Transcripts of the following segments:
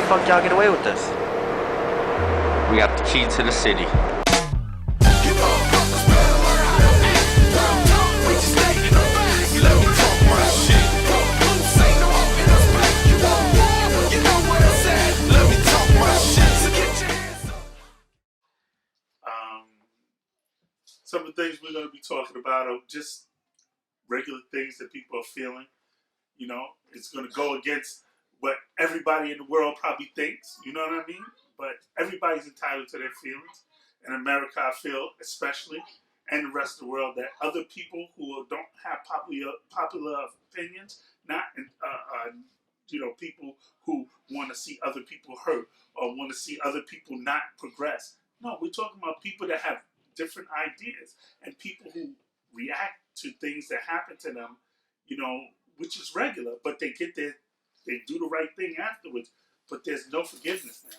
fuck y'all get away with this? We got the key to the city. Some of the things we're going to be talking about are just regular things that people are feeling. You know, it's going to go against what everybody in the world probably thinks. You know what I mean? But everybody's entitled to their feelings. In America, I feel especially, and the rest of the world, that other people who don't have popular opinions, not people who want to see other people hurt or want to see other people not progress. No, we're talking about people that have different ideas and people who react to things that happen to them, you know, which is regular, but they do the right thing afterwards, but there's no forgiveness now.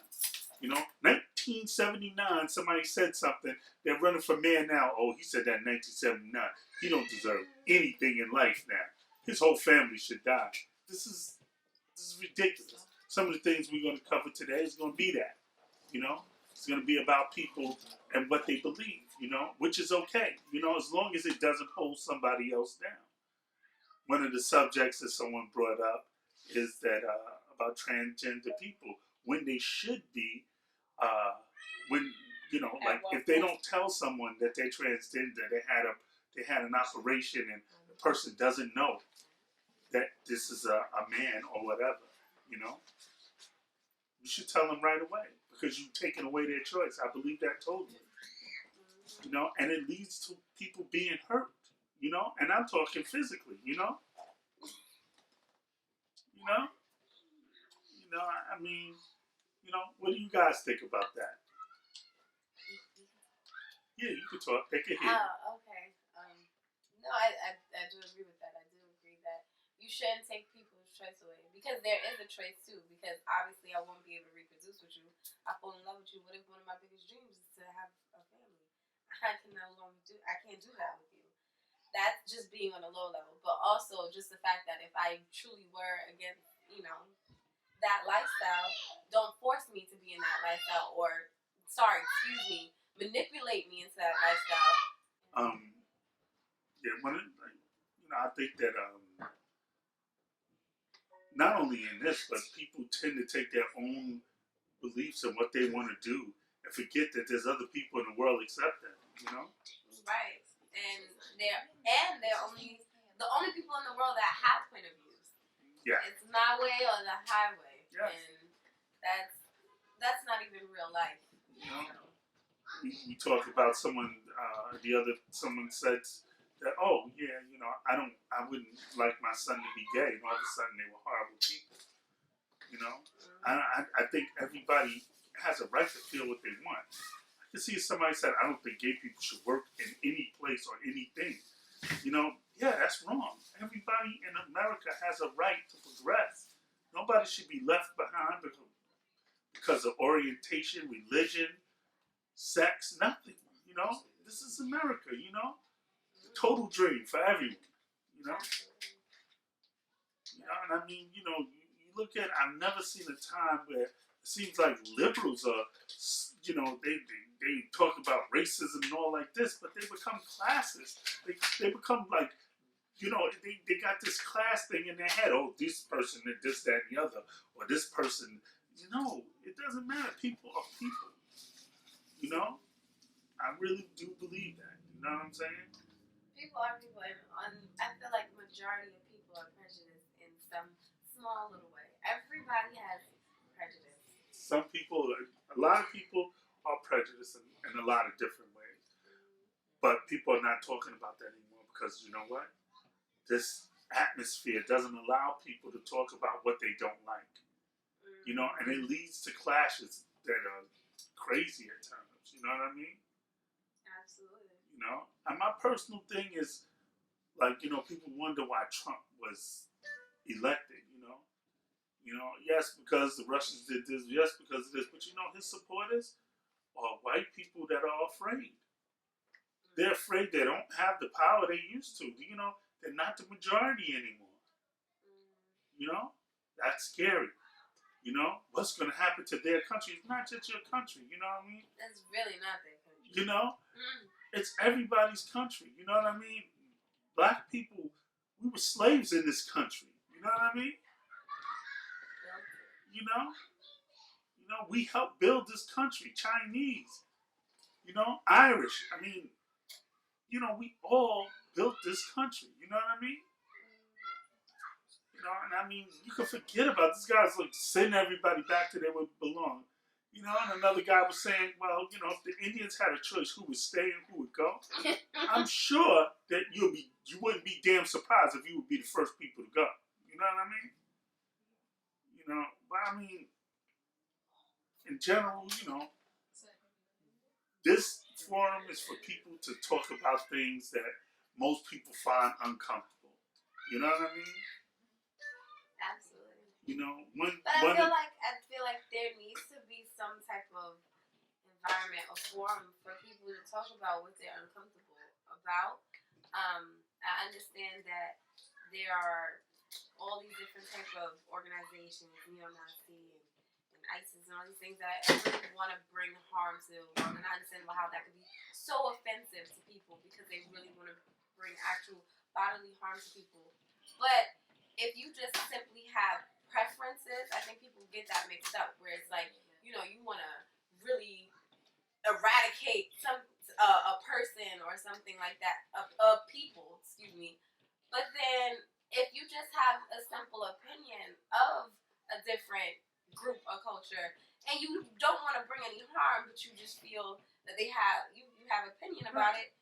You know, 1979, somebody said something, they're running for mayor now. Oh, he said that in 1979. He don't deserve anything in life now. His whole family should die. This is ridiculous. Some of the things we're going to cover today is going to be that, you know. It's going to be about people and what they believe, you know, which is okay, you know, as long as it doesn't hold somebody else down. One of the subjects that someone brought up is that about transgender people, when they should be, when, you know, like if they don't tell someone that they're transgender, they had an operation and the person doesn't know that this is a man or whatever, you know, you should tell them right away. Because you've taken away their choice. I believe that totally. You know, and it leads to people being hurt, you know, and I'm talking physically, you know. I mean, you know, what do you guys think about that? Yeah, you can talk. They can hear. Oh, okay. No, I do agree with that. I do agree that you shouldn't take people's choice away. Because there is a choice too. Because obviously I won't be able to reproduce with you. I fall in love with you. What if one of my biggest dreams is to have a family? I can't do that with you. That's just being on a low level. But also just the fact that if I truly were against, you know, that lifestyle, don't force me to be in that lifestyle manipulate me into that lifestyle. Yeah, I think that not only in this, but people tend to take their own beliefs and what they want to do and forget that there's other people in the world except them, you know? Right. And they're only the only people in the world that have point of views. Yeah. It's my way or the highway. Yes. And that's not even real life. You know? We talked about someone said that, oh yeah, you know, I wouldn't like my son to be gay, and all of a sudden they were horrible people. You know, I think everybody has a right to feel what they want. I can see if somebody said, I don't think gay people should work in any place or anything. You know, yeah, that's wrong. Everybody in America has a right to progress. Nobody should be left behind because of orientation, religion, sex, nothing. You know, this is America, you know? The total dream for everyone, you know? You know, and I mean, you know, you look at, I've never seen a time where it seems like liberals are, you know, they talk about racism and all like this, but they become classist. They become like, you know, they got this class thing in their head. Oh, this person did this, that, and the other. Or this person, you know, it doesn't matter. People are people. You know? I really do believe that. You know what I'm saying? People are people. And I feel like the majority of people are prejudiced in some small little way. Everybody has prejudice. Some people, a lot of people are prejudiced in a lot of different ways. But people are not talking about that anymore because you know what? This atmosphere doesn't allow people to talk about what they don't like. You know, and it leads to clashes that are crazy at times. You know what I mean? Absolutely. You know, and my personal thing is, like, you know, people wonder why Trump was elected, you know. You know, yes, because the Russians did this, yes, because of this, but you know, his supporters are white people that are afraid. They're afraid they don't have the power they used to. You know, they're not the majority anymore. You know, that's scary. You know, what's going to happen to their country? It's not just your country. You know what I mean? That's really not their country. You know, it's everybody's country. You know what I mean? Black people, we were slaves in this country. You know what I mean? You know, we helped build this country. Chinese, Irish. I mean, we all built this country. You know what I mean? And I mean, you can forget about this guy's like sending everybody back to where they belong. And another guy was saying, well, if the Indians had a choice who would stay and who would go, I'm sure that you wouldn't be damn surprised if you would be the first people to go. You know what I mean? But I mean, in general, this forum is for people to talk about things that most people find uncomfortable. You know what I mean? Absolutely. But I feel like there needs to be some type of environment or forum for people to talk about what they're uncomfortable about. I understand that there are all these different types of organizations, neo-Nazi and ISIS and all these things that I really want to bring harm to the world, and I understand how that could be so offensive to people because they really want to bring actual bodily harm to people. But if you just simply have preferences, I think people get that mixed up, where it's like, you want to really eradicate a person or something like that, of people, excuse me. But then if you just have a simple opinion of a different group or culture, and you don't want to bring any harm, but you just feel that you have opinion about it,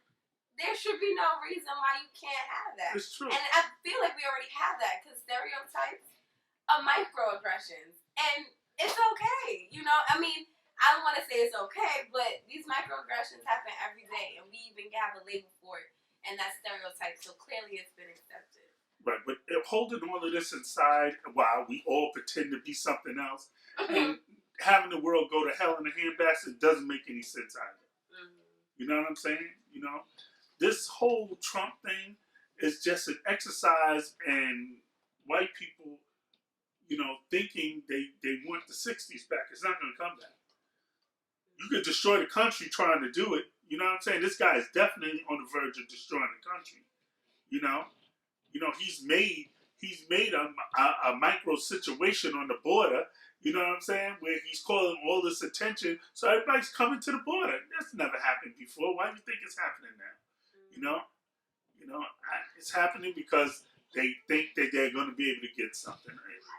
there should be no reason why you can't have that. It's true. And I feel like we already have that, because stereotypes are microaggressions. And it's okay. I mean, I don't want to say it's okay, but these microaggressions happen every day, and we even have a label for it, and that's stereotype. So clearly it's been accepted. Right, but holding all of this inside while we all pretend to be something else and having the world go to hell in a handbasket doesn't make any sense either. You know what I'm saying? This whole Trump thing is just an exercise in white people, thinking they want the 60s back. It's not going to come back. You could destroy the country trying to do it. You know what I'm saying? This guy is definitely on the verge of destroying the country. He's made a micro situation on the border. You know what I'm saying? Where he's calling all this attention, so everybody's coming to the border. That's never happened before. Why do you think it's happening now? It's happening because they think that they're going to be able to get something.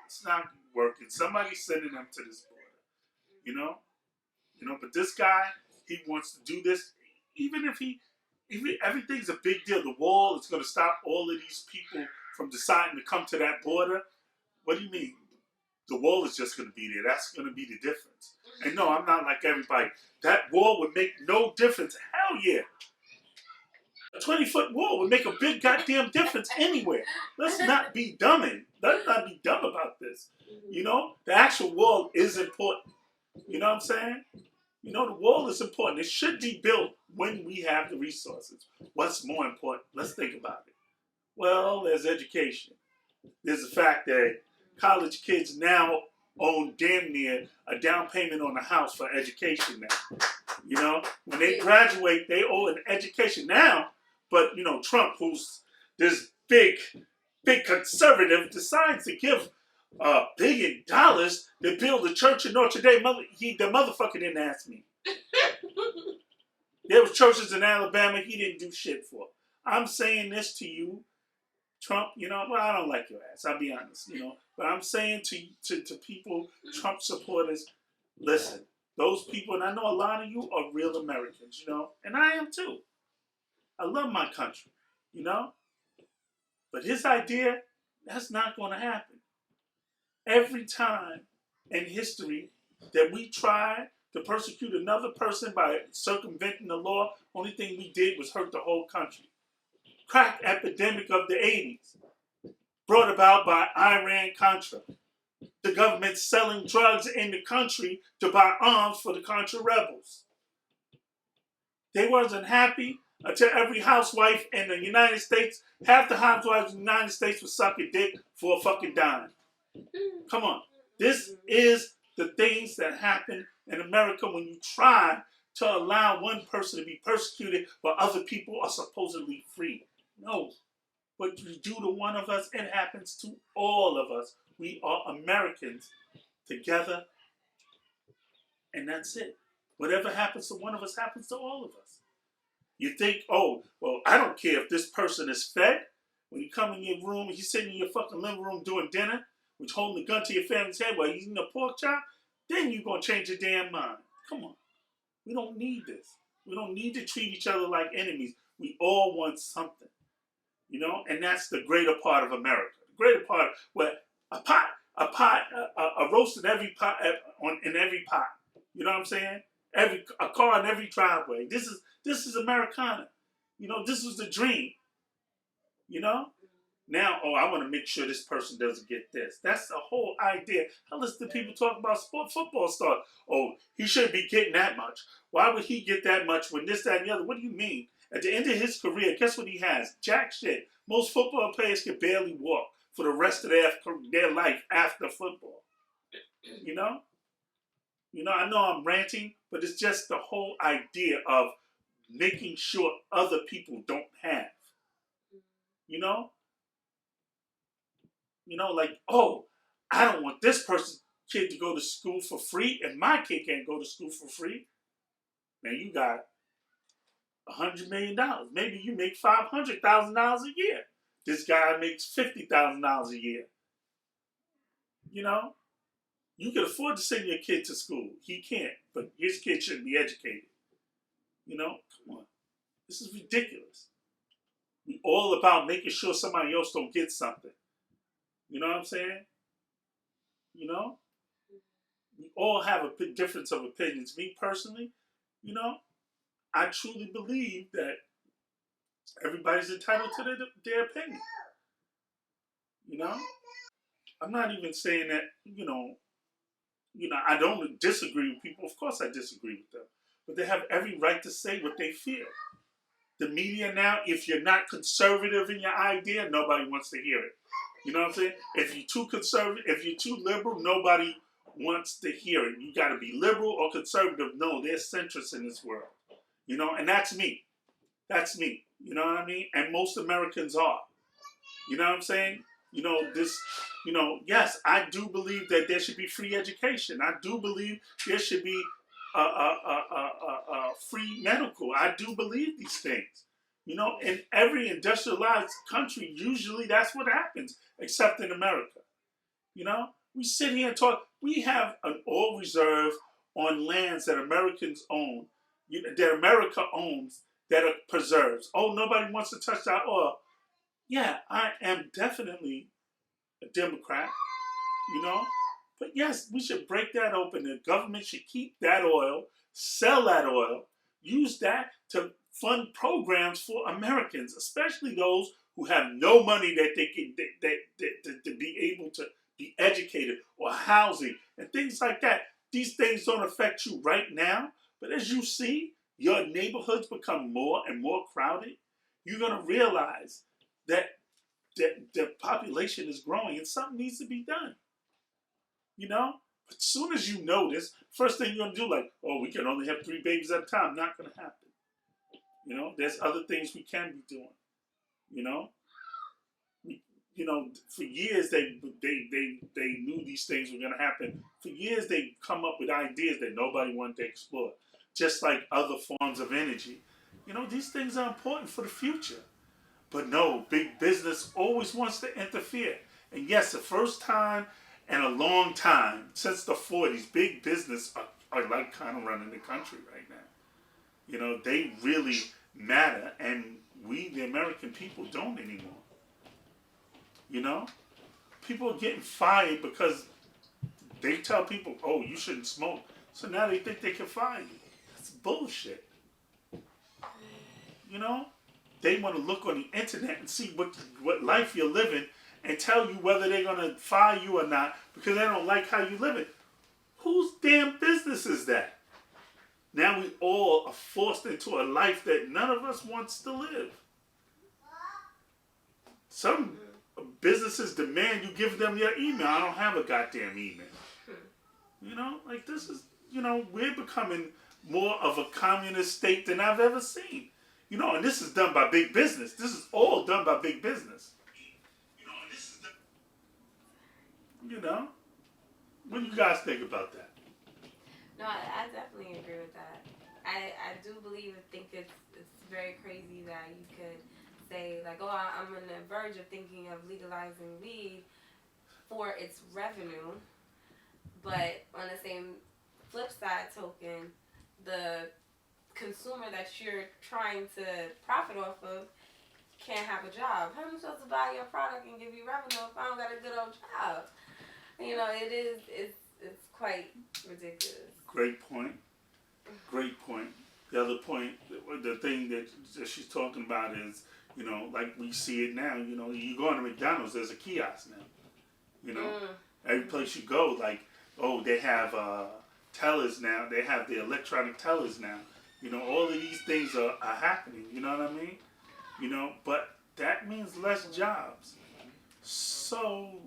It's not working. Somebody's sending them to this border. But this guy, he wants to do this, even if everything's a big deal. The wall is going to stop all of these people from deciding to come to that border. What do you mean? The wall is just going to be there. That's going to be the difference. And no, I'm not like everybody. That wall would make no difference. Hell yeah. A 20-foot wall would make a big goddamn difference anywhere. Let's not be dumb about this. The actual wall is important. You know what I'm saying? The wall is important. It should be built when we have the resources. What's more important? Let's think about it. Well, there's education. There's the fact that college kids now own damn near a down payment on a house for education now. When they graduate, they owe an education now. But, Trump, who's this big conservative, decides to give $1 billion to build a church in Notre Dame. The motherfucker didn't ask me. There was churches in Alabama he didn't do shit for. I'm saying this to you, Trump, I don't like your ass, I'll be honest, but I'm saying to people, Trump supporters, listen, those people, and I know a lot of you are real Americans, and I am too. I love my country, but his idea, that's not going to happen. Every time in history that we tried to persecute another person by circumventing the law, only thing we did was hurt the whole country. Crack epidemic of the 80s, brought about by Iran-Contra. The government selling drugs in the country to buy arms for the Contra rebels. They wasn't happy until every housewife in the United States, half the housewives in the United States was sucking dick for a fucking dime. Come on. This is the things that happen in America when you try to allow one person to be persecuted while other people are supposedly free. No. What you do to one of us, it happens to all of us. We are Americans together, and that's it. Whatever happens to one of us happens to all of us. You think, oh, well, I don't care if this person is fed. When you come in your room, he's sitting in your fucking living room doing dinner, which holding a gun to your family's head while he's eating a pork chop, then you're going to change your damn mind. Come on. We don't need this. We don't need to treat each other like enemies. We all want something. You know, and that's the greater part of America. The greater part where a roast in every pot, in every pot. You know what I'm saying? A car in every driveway. This is Americana. You know, this was the dream. You know? Now, oh, I want to make sure this person doesn't get this. That's the whole idea. I listen to people talk about football stars. Oh, he shouldn't be getting that much. Why would he get that much when this, that, and the other? What do you mean? At the end of his career, guess what he has? Jack shit. Most football players can barely walk for the rest of their life after football. You know? You know, I know I'm ranting, but it's just the whole idea of making sure other people don't have. You know? You know, like, oh, I don't want this person's kid to go to school for free, and my kid can't go to school for free. Now you got $100 million. Maybe you make $500,000 a year. This guy makes $50,000 a year. You know, you can afford to send your kid to school. He can't, but his kid shouldn't be educated. You know, come on, this is ridiculous. We all about making sure somebody else don't get something. You know what I'm saying? You know, we all have a big difference of opinions. Me personally, you know, I truly believe that everybody's entitled to their opinion. You know? I'm not even saying that, you know, I don't disagree with people. Of course I disagree with them. But they have every right to say what they feel. The media now, if you're not conservative in your idea, nobody wants to hear it. You know what I'm saying? If you're too conservative, if you're too liberal, nobody wants to hear it. You got to be liberal or conservative. No, there's centrists in this world. You know, and that's me. That's me. You know what I mean? And most Americans are. You know what I'm saying? You know, yes, I do believe that there should be free education. I do believe there should be free medical. I do believe these things. You know, in every industrialized country, usually that's what happens, except in America. You know, we sit here and talk. We have an oil reserve on lands that Americans own, that America owns, that are preserves. Oh, nobody wants to touch that oil. Yeah, I am definitely a Democrat, you know. But yes, we should break that open. The government should keep that oil, sell that oil, use that to fund programs for Americans, especially those who have no money that they can to be able to be educated or housing and things like that. These things don't affect you right now, but as you see your neighborhoods become more and more crowded, you're going to realize that the population is growing and something needs to be done. You know? But as soon as you notice, first thing you're going to do, like, oh, we can only have 3 babies at a time. Not going to happen. You know? There's other things we can be doing. You know? You know, for years they knew these things were going to happen. For years they come up with ideas that nobody wanted to explore. Just like other forms of energy. You know, these things are important for the future. But no, big business always wants to interfere. And yes, the first time in a long time, since the 40s, big business are like kind of running the country right now. You know, they really matter, and we, the American people, don't anymore. You know? People are getting fired because they tell people, oh, you shouldn't smoke. So now they think they can fire you. That's bullshit. You know? They want to look on the internet and see what life you're living and tell you whether they're going to fire you or not because they don't like how you live it. Whose damn business is that? Now we all are forced into a life that none of us wants to live. Some businesses demand you give them your email. I don't have a goddamn email. You know, like this is, we're becoming more of a communist state than I've ever seen. And this is done by big business. This is all done by big business. What do you guys think about that? No, I definitely agree with that. I do believe and think it's very crazy that you could say like, oh, I'm on the verge of thinking of legalizing weed for its revenue, but on the same flip side token, the consumer that you're trying to profit off of can't have a job. How am I supposed to buy your product and give you revenue if I don't got a good old job? It's quite ridiculous. Great point. The other point, the thing that she's talking about is, like we see it now, you go into McDonald's, there's a kiosk now. Every place you go, like, oh, they have tellers now. They have the electronic tellers now. All of these things are happening. You know what I mean? But that means less jobs. So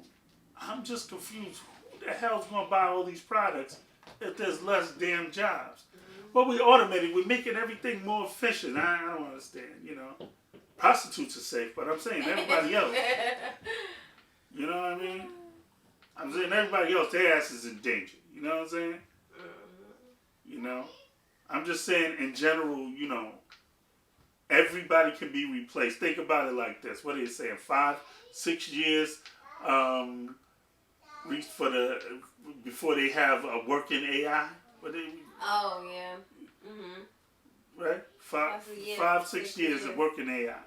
I'm just confused. Who the hell's going to buy all these products if there's less damn jobs? Well, we automated. We're making everything more efficient. I don't understand, Prostitutes are safe, but I'm saying everybody else. You know what I mean? I'm saying everybody else, their ass is in danger. You know what I'm saying? I'm just saying in general, everybody can be replaced. Think about it like this. What are you saying? 5-6 years before they have a working AI? Oh, yeah. Right? 5-6 years of working AI.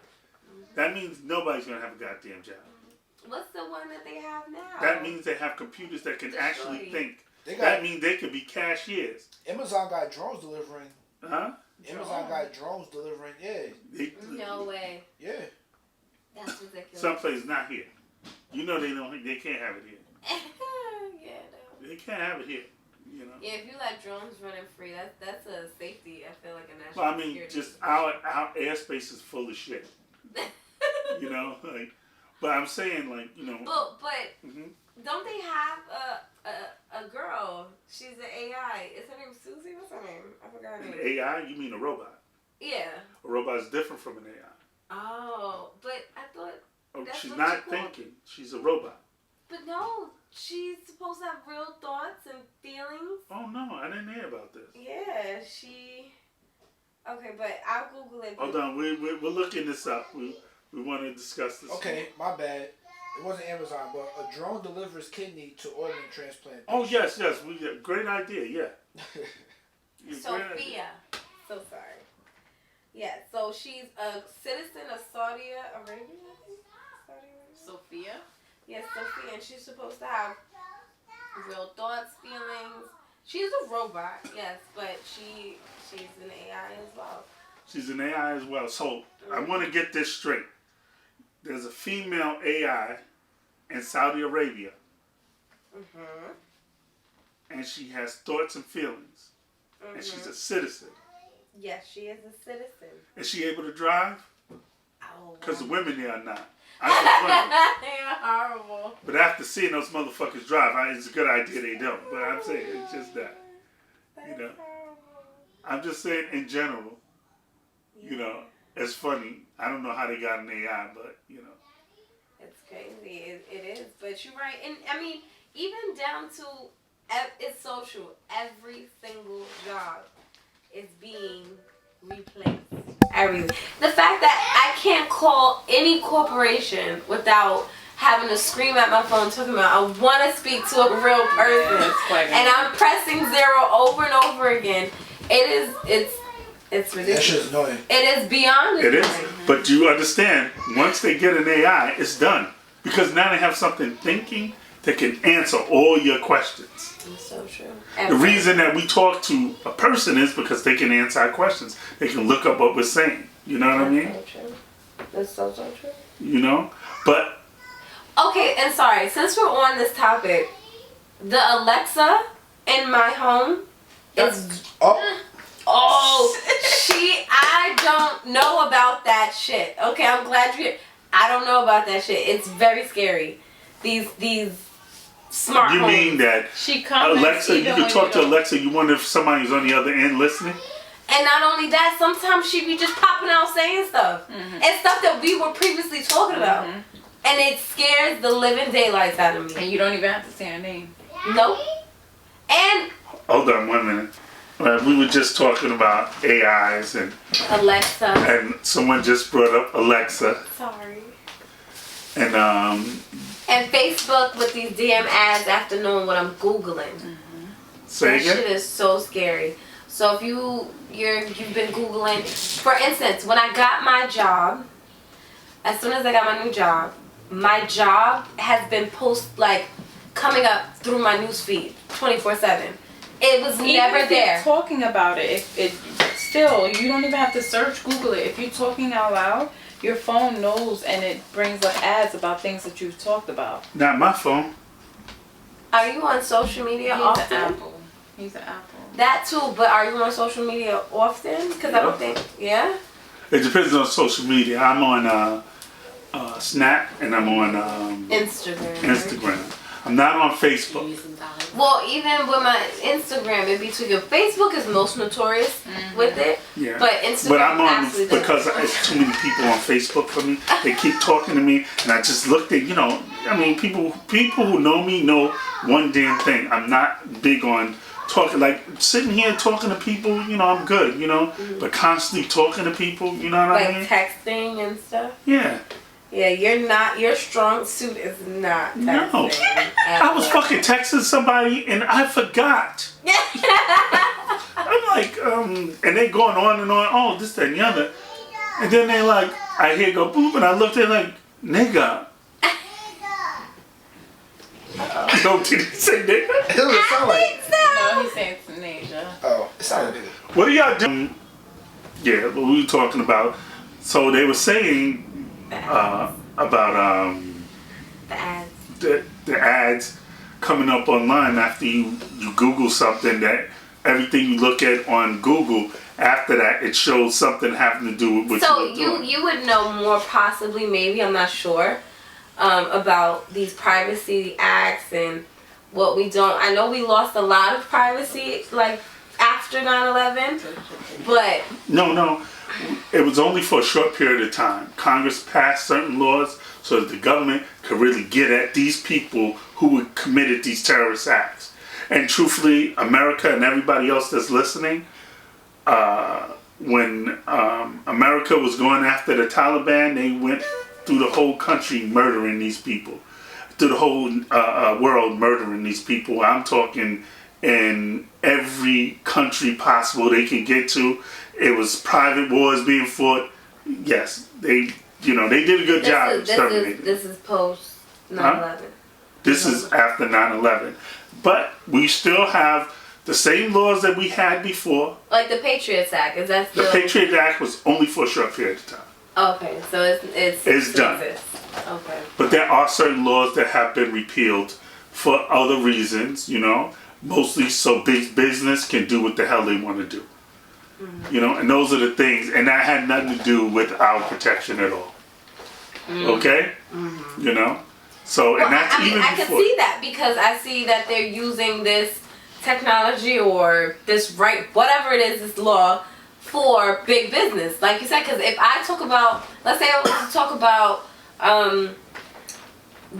That means nobody's going to have a goddamn job. What's the one that they have now? That means they have computers that can actually think. That means they could be cashiers. Amazon got drones delivering. Huh? Amazon got drones delivering, yeah. No way. Yeah. That's ridiculous. Someplace not here. They can't have it here. Yeah, no. They can't have it here. Yeah, if you let drones running free, that's a safety, I feel like, a national security. Just our airspace is full of shit. But I'm saying, But don't they have a girl? She's an AI. Is her name Susie? What's her name? I forgot her name. An AI? You mean a robot? Yeah. A robot is different from an AI. Oh, but I thought. She's not thinking. She's a robot. But no, she's supposed to have real thoughts and feelings. Oh no, I didn't hear about this. Yeah, she. Okay, but I'll Google it. Hold on, we're looking this up. We want to discuss this. Okay, my bad. It wasn't Amazon, but a drone delivers kidney to organ transplant. Oh yes, great idea. Yeah. Sophia. So sorry. Yeah, so she's a citizen of Saudi Arabia, I think. Sophia? Yes, Sophia, and she's supposed to have real thoughts, feelings. She's a robot, yes, but she's an AI as well. She's an AI as well. So I want to get this straight. There's a female AI in Saudi Arabia. And she has thoughts and feelings. And she's a citizen. Yes, she is a citizen. Is she able to drive? Oh. Because the women there are not. I just wonder. They're horrible. But after seeing those motherfuckers drive, it's a good idea they don't. But I'm saying it's just that. Horrible. I'm just saying in general, it's funny. I don't know how they got an AI, but It's crazy. It is. But you're right. And I mean, even down to, it's social. Every single job is being replaced. Everything. The fact that I can't call any corporation without having to scream at my phone talking about I want to speak to a real person, and I'm pressing 0 over and over again. It's ridiculous. That shit's annoying. It is beyond annoying. It is. But you understand, once they get an AI, it's done. Because now they have something thinking that can answer all your questions. It's so true. The reason that we talk to a person is because they can answer our questions. They can look up what we're saying. You know what I mean? That's so true. That's so true. But... Okay, and sorry, since we're on this topic, the Alexa in my home is... I don't know about that shit. Okay, I'm glad I don't know about that shit. It's very scary. These smart You homes. mean that She comments Alexa? You even can when talk to don't. Alexa. You wonder if somebody's on the other end listening. And not only that, sometimes she be just popping out saying stuff. And stuff that we were previously talking about. And it scares the living daylights out of me. And you don't even have to say her name. Nope. And Hold on 1 minute. We were just talking about AIs Alexa. and someone just brought up Alexa Sorry. and And Facebook with these DM ads after knowing what I'm Googling. say That again. shit is so scary. So if you've been Googling, for instance, when I got my job, as soon as I got my new job, my job has been coming up through my news feed 24/7. It was Even never if there. You're talking about it. It still, you don't even have to search Google it. If you're talking out loud, your phone knows and it brings up ads about things that you've talked about. Not my phone. Are you on social media He's often? an Apple. He's an Apple. That too, but are you on social media often? Because I don't think, yeah? It depends on social media. I'm on Snap and I'm on Instagram. I'm not on Facebook. Well, even with my Instagram, it be too good. Facebook is most notorious with it, Yeah. but Instagram But I'm on absolutely because doesn't. it's too many people on Facebook for me. They keep talking to me, and I just looked at people who know me know one damn thing. I'm not big on talking, like sitting here talking to people. I'm good. But constantly talking to people. You know what I mean? Like texting and stuff. Yeah. Yeah, your strong suit is not texting. No. I was fucking texting somebody and I forgot. I'm like, and they going on and on. Oh, this, that, and the other. And then they like, I hear go boop, and I looked at like, nigga. No, did he say nigga? It doesn't sound like. No, he's saying it's Nasia. Oh, it sounded like. What are y'all doing? Yeah, what we were talking about. So they were saying about The ads. the ads coming up online after you Google something, that everything you look at on Google, after that it shows something having to do with what So you were doing. you would know more, possibly, maybe, I'm not sure, about these privacy acts and what we don't. I know we lost a lot of privacy like after 9/11, but No. It was only for a short period of time. Congress passed certain laws so that the government could really get at these people who committed these terrorist acts. And truthfully, America and everybody else that's listening, when America was going after the Taliban, they went through the whole country murdering these people. Through the whole world murdering these people. I'm talking in every country possible they could get to. It was private wars being fought. Yes, they did a good job exterminating. This is post 9/11. This is after 9/11. But we still have the same laws that we had before. Like the Patriots Act, is that still? The Patriot Act was only for a short period of time. Okay, so It's done. exists. Okay. But there are certain laws that have been repealed for other reasons, mostly so big business can do what the hell they want to do. And those are the things, and that had nothing to do with our protection at all. Okay? So, and that's even I before. can see that because I see that they're using this technology or this whatever it is, this law, for big business. Like you said, because if I talk about, let's say I was to talk about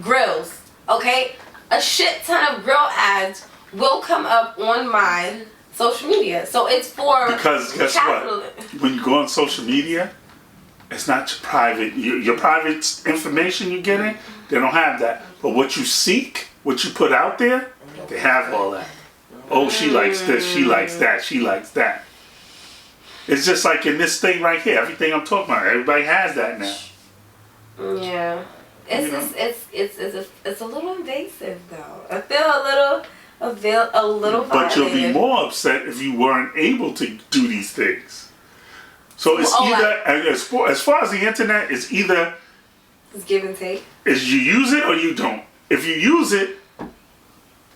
grills, okay? A shit ton of grill ads will come up on my social media. So it's for Because guess capital. what? When you go on social media, it's not your private. Your private information you're getting, they don't have that. But what you seek, what you put out there, they have all that. Oh, she likes this, she likes that, she likes that. It's just like in this thing right here. Everything I'm talking about, everybody has that now. Yeah. It's a little invasive though. I feel a little But you'll be violated. more upset if you weren't able to do these things. So it's as far as the internet, it's either It's give and take. is you use it or you don't. If you use it,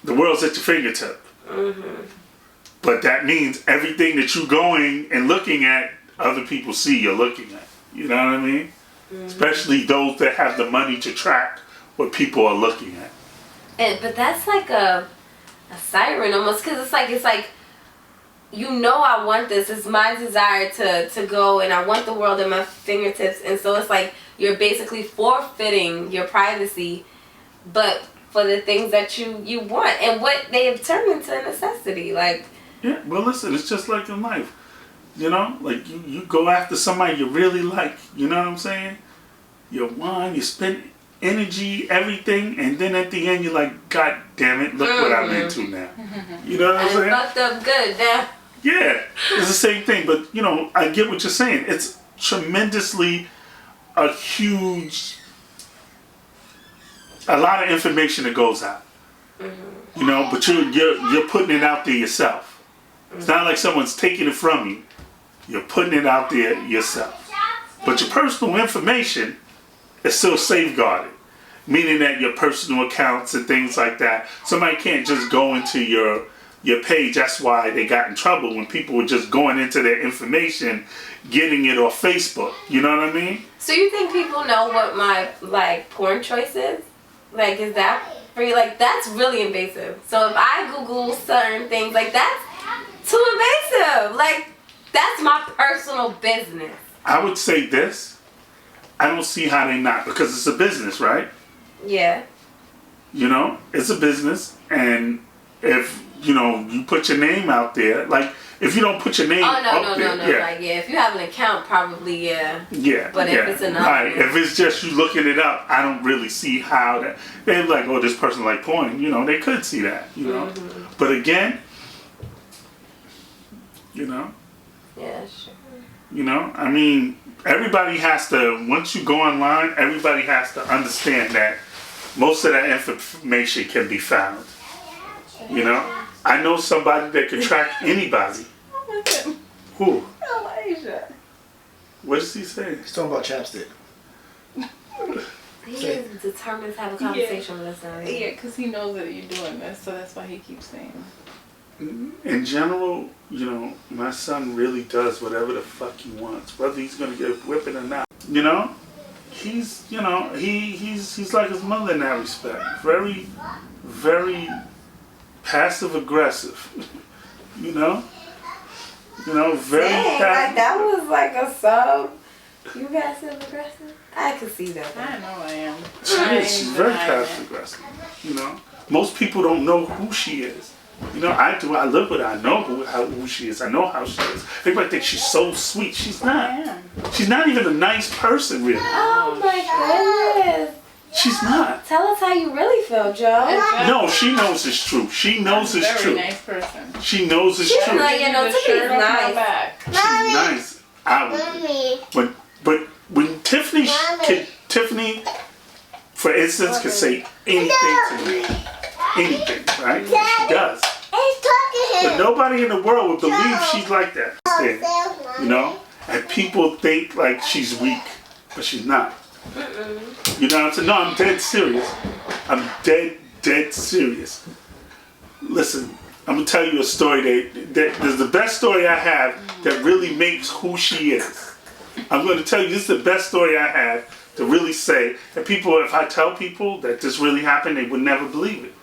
the world's at your fingertip. But that means everything that you're going and looking at, other people see you're looking at. You know what I mean? Especially those that have the money to track what people are looking at. But that's like a siren almost, because it's like you know I want this. It's my desire to go, and I want the world at my fingertips. And so it's like you're basically forfeiting your privacy, but for the things that you want and what they have turned into a necessity. Like, yeah, well, listen, it's just like in life. You know, like you go after somebody you really like. You know what I'm saying? You want, you spend energy, everything, and then at the end you're like, God damn it, look what I'm into now. You know what I'm saying? Fucked up good now. Yeah, it's the same thing. But you know, I get what you're saying. It's tremendously a huge, a lot of information that goes out. You know, but you're putting it out there yourself. It's not like someone's taking it from you. You're putting it out there yourself. But your personal information is still safeguarded, meaning that your personal accounts and things like that, somebody can't just go into your page. That's why they got in trouble when people were just going into their information, getting it off Facebook. You know what I mean? So you think people know what my like porn choice is? Like, is that for you? Like, that's really invasive. So if I Google certain things, like, that's too invasive. Like, that's my personal business. I would say this. I don't see how they not, because it's a business, right? Yeah. You know, it's a business, and if you know you put your name out there, like if you don't put your name oh no up no there, no no yeah. like if you have an account, probably yeah. But if it's another, right, if it's just you looking it up, I don't really see how that they're like, oh, this person like porn. You know, they could see that. You know, but again, you know. Yeah, sure. You know, I mean, everybody has to, once you go online, everybody has to understand that most of that information can be found. You know, I know somebody that could track anybody. Who? Elijah. What does he say? He's talking about chapstick. He is determined to have a conversation with us now. Yeah, because he knows that you're doing this, so that's why he keeps saying. In general, you know, my son really does whatever the fuck he wants, whether he's gonna get a whipping or not. You know, he's, you know, he's like his mother in that respect. Very, very passive aggressive. You know, very. Dang, like that was like a sub. You passive aggressive? I could see that. I know I am. She's very passive aggressive. You know, most people don't know who she is. You know, I do. I live with her. I know who she is. I know how she is. Everybody thinks she's so sweet. She's not. She's not even a nice person, really. Oh my goodness. She's not. Tell us how you really feel, Joe. No, she knows it's true. She knows it's true. Very nice person. She knows it's She's true. like, you know, Tiffany's nice. She's nice. I would. But when Tiffany, Tiffany, for instance, could say anything to me. Anything, right? She does. But nobody in the world would believe she's like that. You know? And people think like she's weak, but she's not. You know what I'm saying? No, I'm dead serious. I'm dead serious. Listen, I'm going to tell you a story that is the best story I have that really makes who she is. I'm going to tell you, this is the best story I have to really say that people, if I tell people that this really happened, they would never believe it.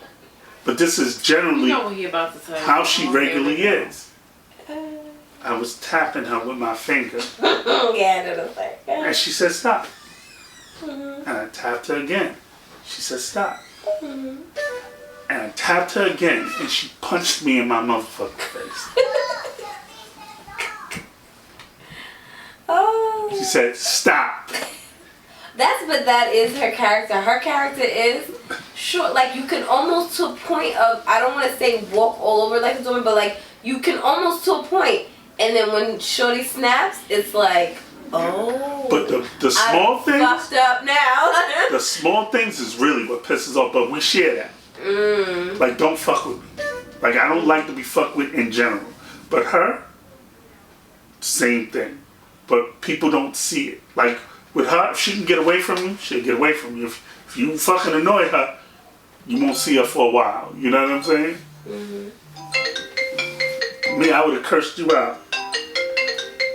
But this is generally how she regularly is. I was tapping her with my finger. And she said, stop. And I tapped her again. She said, stop. And I tapped her again, and she punched me in my motherfucking face. Oh. She said, stop. But that is her character. Her character is short. Like, you can almost to a point of, I don't want to say walk all over like a woman, but like, you can almost to a point. And then when Shorty snaps, it's like, oh. But the small things. Fucked up now. The small things is really what pisses off, but we share that. Like, don't fuck with me. Like, I don't like to be fucked with in general. But her, same thing. But people don't see it. Like, with her, if she can get away from you, she'll get away from you. If you fucking annoy her, you won't see her for a while. You know what I'm saying? Me, I would have cursed you out.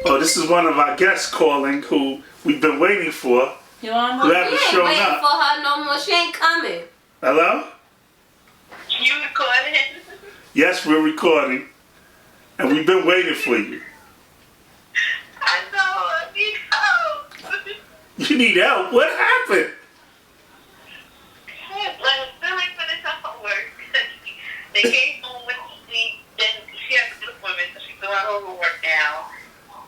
Oh, this is one of our guests calling who we've been waiting for. You want who haven't shown waiting up. for her no more. She ain't coming. Hello? Yes, we're recording. And we've been waiting for you. I know, I need help. You need help? What happened? Like, Billy finished her homework. They came home with sleep, then she has to do swimming, so she's doing her homework now.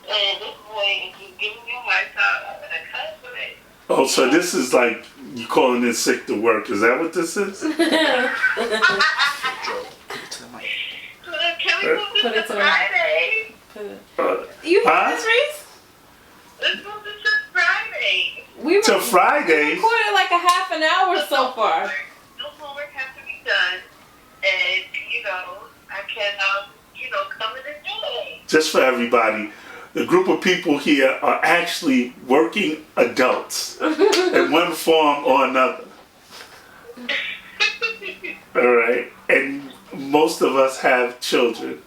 And this boy is just giving me a hard time. I'm gonna cuss with it. Oh, so this is like you calling in sick to work. Is that what this is? Joe, put it to the mic. Can we move Put this it to to the- Friday? You hear Huh? this, Reese? Let's move this to Friday. We To Fridays? recorded like a half an hour so far. No homework has to be done. And, I can, come in and do it. Just for everybody, the group of people here are actually working adults in one form or another. All right, and most of us have children.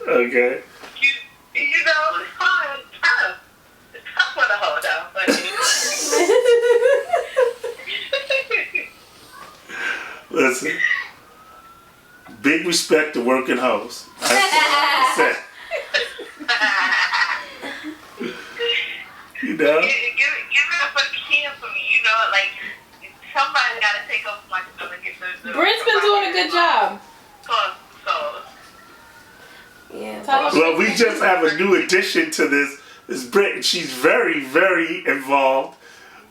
Okay. It's hard. It's tough. It's tough for the whole down, but Listen, big respect to working hoes. That's all I can say. You know? Give it up for the kids for me. Like somebody got to take over my stuff and get the. Britt's been doing a good job. So. Yeah. Tell us- Well, we just have a new addition to this Brit, and she's very, very involved.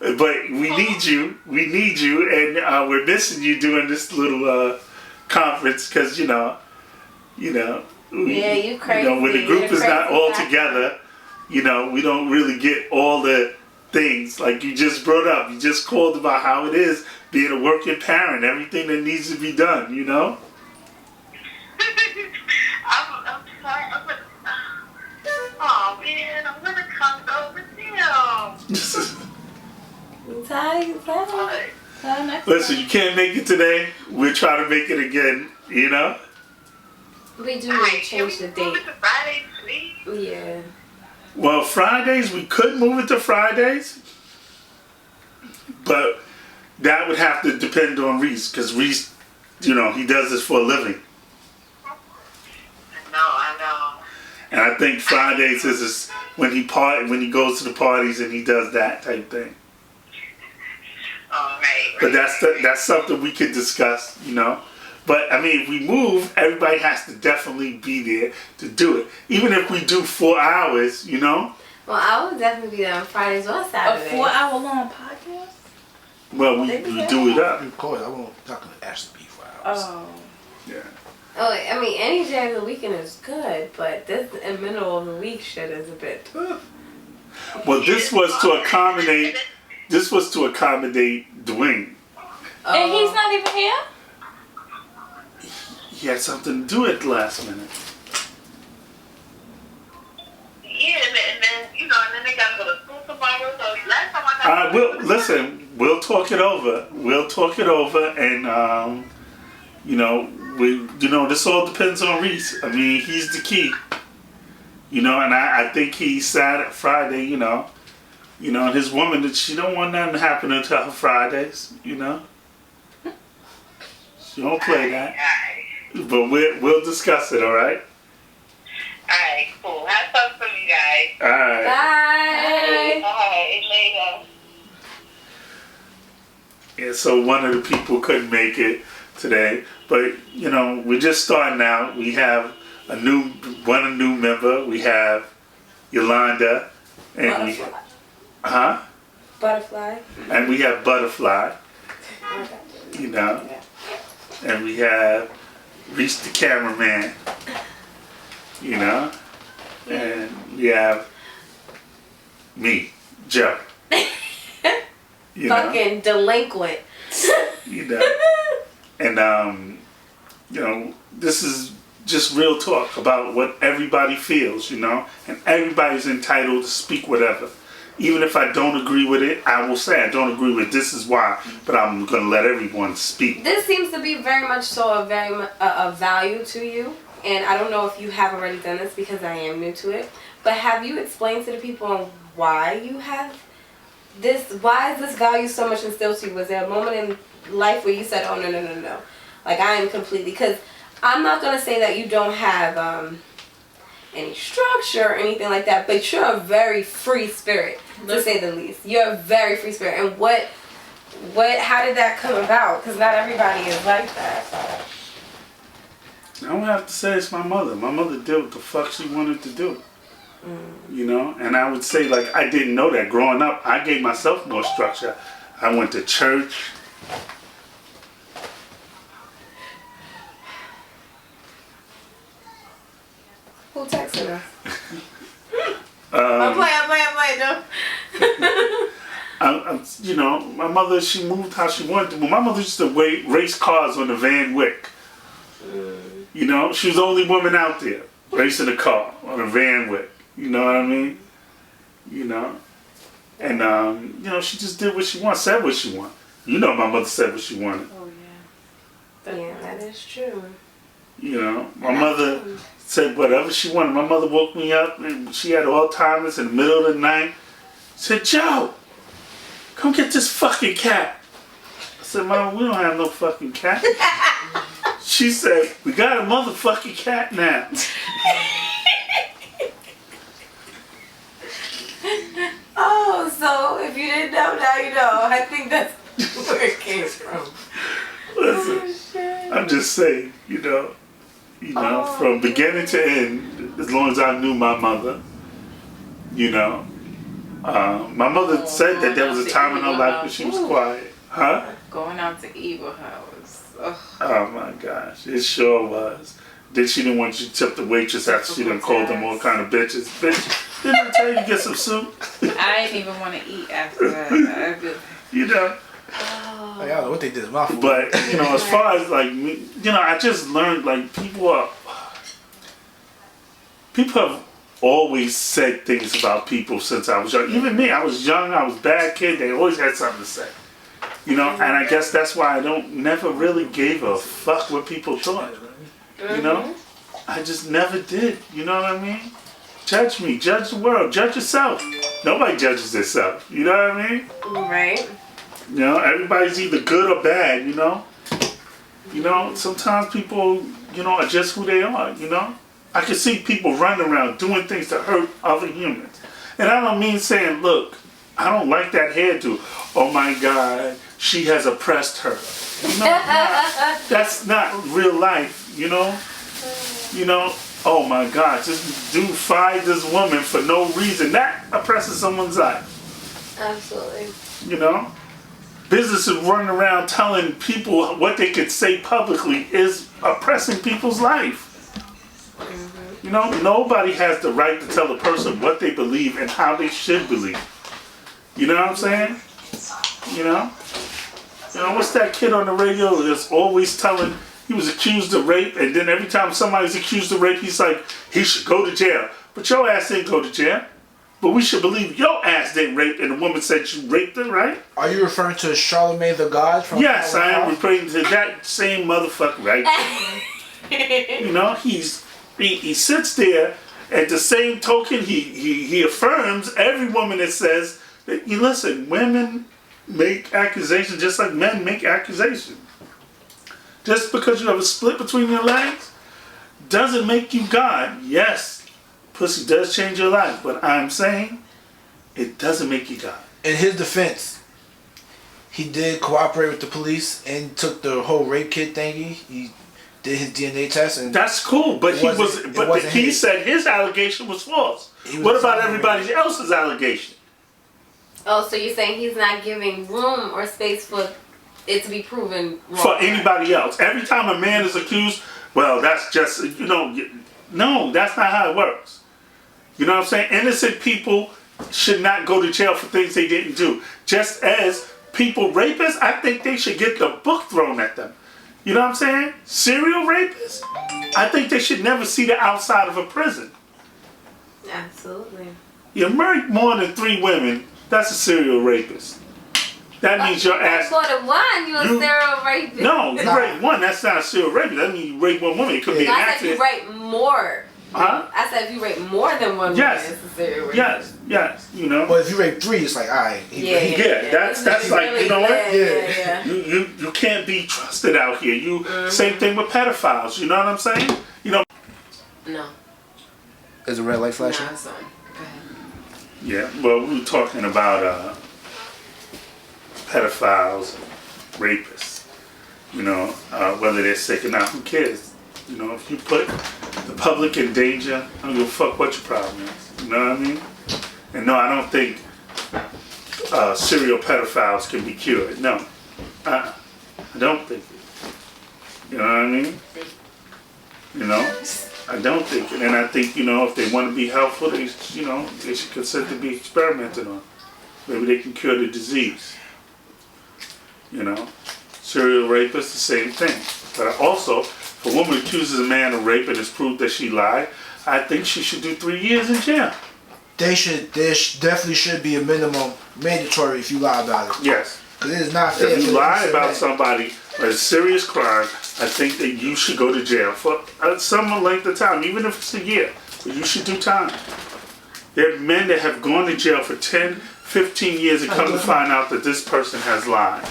But we need you. We need you, and we're missing you doing this little conference because Yeah, you crazy. when the group You're is not crazy all guy. together, we don't really get all the things like you just brought up. You just called about how it is being a working parent, everything that needs to be done. I'm sorry. Oh man, I'm gonna come over them. Listen, you can't make it today. We'll try to make it again. We do need to Can change we the move date. it to Friday, please? Yeah. Well, Fridays, we could move it to Fridays, but that would have to depend on Reese, because Reese, he does this for a living. I know. And I think Fridays is when he goes to the parties and he does that type thing. All right. But that's something we could discuss, But I mean, if we move, everybody has to definitely be there to do it. Even if we do 4 hours, Well, I would definitely be there on Fridays or A Saturdays. 4-hour long podcast? Well, we do it up. Of course, I'm not going to actually be 4 hours. Oh. Yeah. Oh, I mean, any day of the weekend is good, but this in the middle of the week shit is a bit. Well, this was to accommodate Dwayne. And he's not even here? He had something to do at the last minute. Yeah, and then they gotta go to school tomorrow. So last time I got. We'll talk it over. And this all depends on Reese. I mean, he's the key. And I think he's sad at Friday. And his woman, that she don't want nothing happening to her Fridays. She don't play that. But we'll discuss it. All right. Alright, cool. Have fun for you guys. All right. Bye. Alright, later. Yeah, so one of the people couldn't make it today, but we're just starting out. We have a new member. We have Yolanda, and Butterfly. and we have Butterfly. And we have Reese the cameraman. And we have me, Joe. Fucking delinquent. And this is just real talk about what everybody feels, and everybody's entitled to speak whatever. Even if I don't agree with it, I will say I don't agree with this is why, but I'm gonna let everyone speak. This seems to be very much so a value to you, and I don't know if you have already done this because I am new to it, but have you explained to the people why you have this? Why is this value so much instilled to you? Was there a moment in life where you said, "Oh no, like I am completely"? Because I'm not gonna say that you don't have any structure or anything like that, but you're a very free spirit, to say the least. You're a very free spirit. And how did that come about? Because not everybody is like that. I don't have to say it's my mother. My mother did what the fuck she wanted to do. You know? And I would say, like, I didn't know that. Growing up, I gave myself more structure. I went to church. Who texted us? I'm playing, no. You know, my mother, she moved how she wanted to move. My mother used to race cars on the Van Wyck. You know, she was the only woman out there racing a car on a Van Wyck. You know what I mean? You know? And, you know, she just did what she wanted, said what she wanted. You know my mother said what she wanted. Oh, yeah. Yeah, that is true. You know, my mother said whatever she wanted. My mother woke me up and she had Alzheimer's in the middle of the night. Said, Joe, come get this fucking cat. I said, Mom, we don't have no fucking cat. She said, we got a motherfucking cat now. Oh, so if you didn't know, now you know. I think that's where it came from. Listen, Oh, I'm just saying, you know, from beginning to end, as long as I knew my mother, you know, my mother said that there was a time in her life when she was quiet. Huh? Going out to Evil House. Ugh. Oh my gosh, it sure was. Then she didn't want you to tip the waitress after she done called them all kind of bitches. Bitch, didn't I tell you to get some soup? I didn't even want to eat after that. You know? I don't know what they did to my food. But, you know, as far as like, me, you know, I just learned like people have always said things about people since I was young. Even me, I was young, I was a bad kid, they always had something to say. You know, and I guess that's why I never really gave a fuck what people thought. You know? I just never did. You know what I mean? Judge me, judge the world, judge yourself. Nobody judges themselves. You know what I mean? Right. You know, everybody's either good or bad, you know? You know, sometimes people, you know, are just who they are, you know? I can see people running around doing things to hurt other humans. And I don't mean saying, look, I don't like that hairdo. Oh my God, she has oppressed her. You know, that's not real life, you know? You know, oh my God, this dude fired this woman for no reason. That oppresses someone's life. Absolutely. You know? Businesses running around telling people what they could say publicly is oppressing people's life. You know, nobody has the right to tell a person what they believe and how they should believe. You know what I'm saying? You know? You know, what's that kid on the radio that's always telling he was accused of rape, and then every time somebody's accused of rape, he's like, he should go to jail. But your ass didn't go to jail. But we should believe your ass didn't rape, and the woman said you raped her, right? Are you referring to Charlemagne the God? From Yes, I am referring to that same motherfucker, right? You know, he sits there, at the same token, he affirms every woman that says that, you listen, women make accusations just like men make accusations. Just because you have a split between your legs doesn't make you God. Yes, pussy does change your life, but I'm saying it doesn't make you God. In his defense, he did cooperate with the police and took the whole rape kit thingy. He did his DNA test, and that's cool. But he said his allegation was false. What about everybody else's allegation? Oh, so you're saying he's not giving room or space for it to be proven wrong? For anybody else. Every time a man is accused, well, that's just, you know, no, that's not how it works. You know what I'm saying? Innocent people should not go to jail for things they didn't do. Just as people rapists, I think they should get the book thrown at them. You know what I'm saying? Serial rapists, I think they should never see the outside of a prison. Absolutely. You married more than 3 women, that's a serial rapist. That means your ass. More than one, you a serial rapist. No, you rape one, that's not a serial rapist. That means you rape one woman. It could be an I said accident. you rape more Huh? I said if you rape more than one Yes. woman, it's a serial rape. Yes, you know. But if you rape 3, it's like, alright. That's like, you know what? Yeah. You can't be trusted out here. Same thing with pedophiles. You know what I'm saying? You know. No. Is a red light flashing? No, it's on. Go ahead. Yeah. Well, we were talking about pedophiles, rapists. You know, whether they're sick or not, who cares? You know, if you put the public in danger, I don't give a fuck what your problem is. You know what I mean? And no, I don't think serial pedophiles can be cured. No, I don't think it. You know what I mean? You know, I don't think it. And I think, you know, if they want to be helpful, they should consent to be experimented on. Maybe they can cure the disease. You know, serial rapists, the same thing. But also, if a woman accuses a man of rape and it's proved that she lied, I think she should do 3 years in jail. There definitely should be a minimum mandatory if you lie about it. Yes. Because it is not fair. If you lie about somebody or a serious crime, I think that you should go to jail for some length of time, even if it's a year. But you should do time. There are men that have gone to jail for 10, 15 years and come to find out that this person has lied.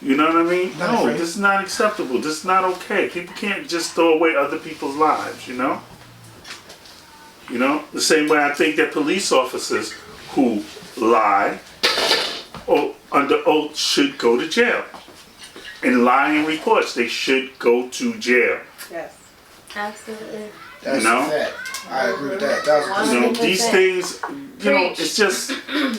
You know what I mean? No, this is not acceptable. This is not okay. People can't just throw away other people's lives, you know? You know? The same way I think that police officers who lie or under oath should go to jail. And lying reports, they should go to jail. Yes. Absolutely. That's you know? a fact. I agree with that. That's you know, these things, you know, it's just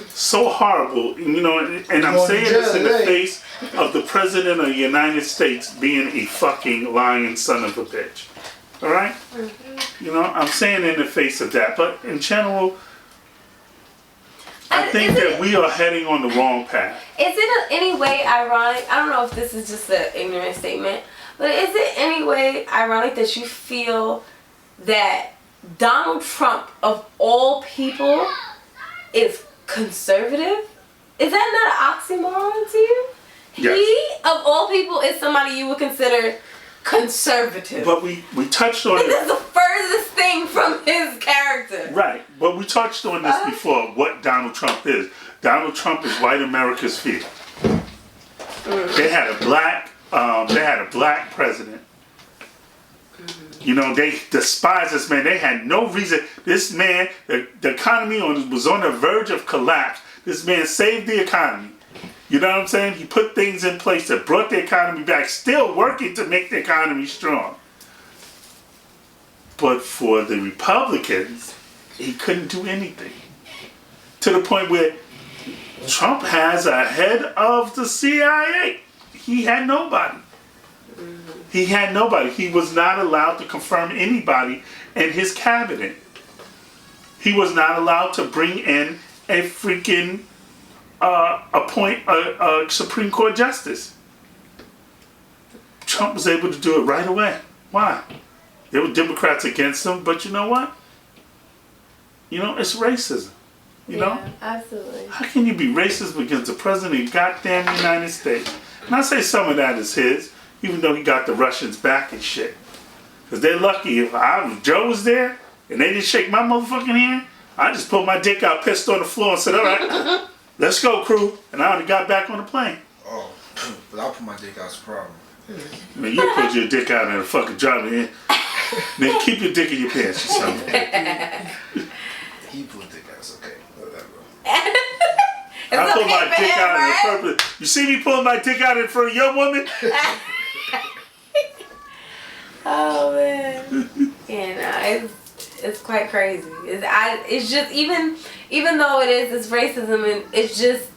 so horrible. You know, and I'm saying this in the face of the President of the United States being a fucking lying son of a bitch. All right? You know, I'm saying in the face of that. But in general, I think that we are heading on the wrong path. Is it in any way ironic? I don't know if this is just an ignorant statement, but is it any way ironic that you feel that Donald Trump, of all people, is conservative? Is that not an oxymoron to you? Yes. He, of all people, is somebody you would consider conservative. But we touched on This it. is the furthest thing from his character. Right. But we touched on this before, what Donald Trump is. Donald Trump is white America's fear. They had a black president. You know, they despised this man. They had no reason. This man, the economy was on the verge of collapse. This man saved the economy. You know what I'm saying? He put things in place that brought the economy back, still working to make the economy strong. But for the Republicans, he couldn't do anything. To the point where Trump has a head of the CIA. He had nobody. He had nobody. He was not allowed to confirm anybody in his cabinet. He was not allowed to bring in a freaking appoint a Supreme Court justice. Trump was able to do it right away. Why? There were Democrats against him, but you know what? You know, it's racism. You know? Absolutely. How can you be racist against the president of the goddamn United States? And I say some of that is his, even though he got the Russians back and shit. Because they're lucky. If Joe was there and they didn't shake my motherfucking hand, I just pulled my dick out, pissed on the floor, and said, all right, let's go, crew. And I already got back on the plane. Oh, but I'll put my dick out, it's a problem. I mean, you put your dick out and fucking drop it in. Then keep your dick in your pants or something. He put dick out, it's okay. Whatever. I pull my dick out in the purpose. You see me pulling my dick out in front of your woman? Oh man, yeah, no, it's quite crazy. It's just even though it is this racism, and it's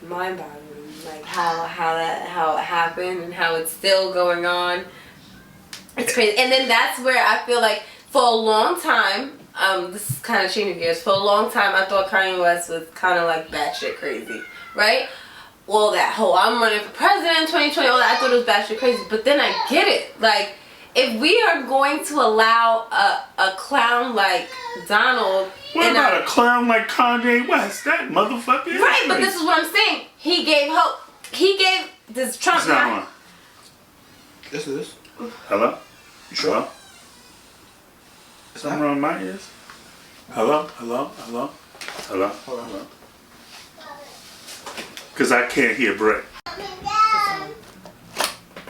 mind-boggling, like how it happened and how it's still going on. It's crazy, and then that's where I feel like for a long time, this is kind of changing gears. For a long time, I thought Kanye West was kind of like batshit crazy, right? Well, that whole I'm running for president in 2020, all that, I thought it was batshit crazy. But then I get it. Like, if we are going to allow a clown like Donald... What about a clown like Kanye West? That motherfucker is right, crazy. but this is what I'm saying. He gave hope. He gave this Trump... It's not on. Yes, it is. Hello? You sure? Something wrong with my ears? Hello? Because I can't hear Brett.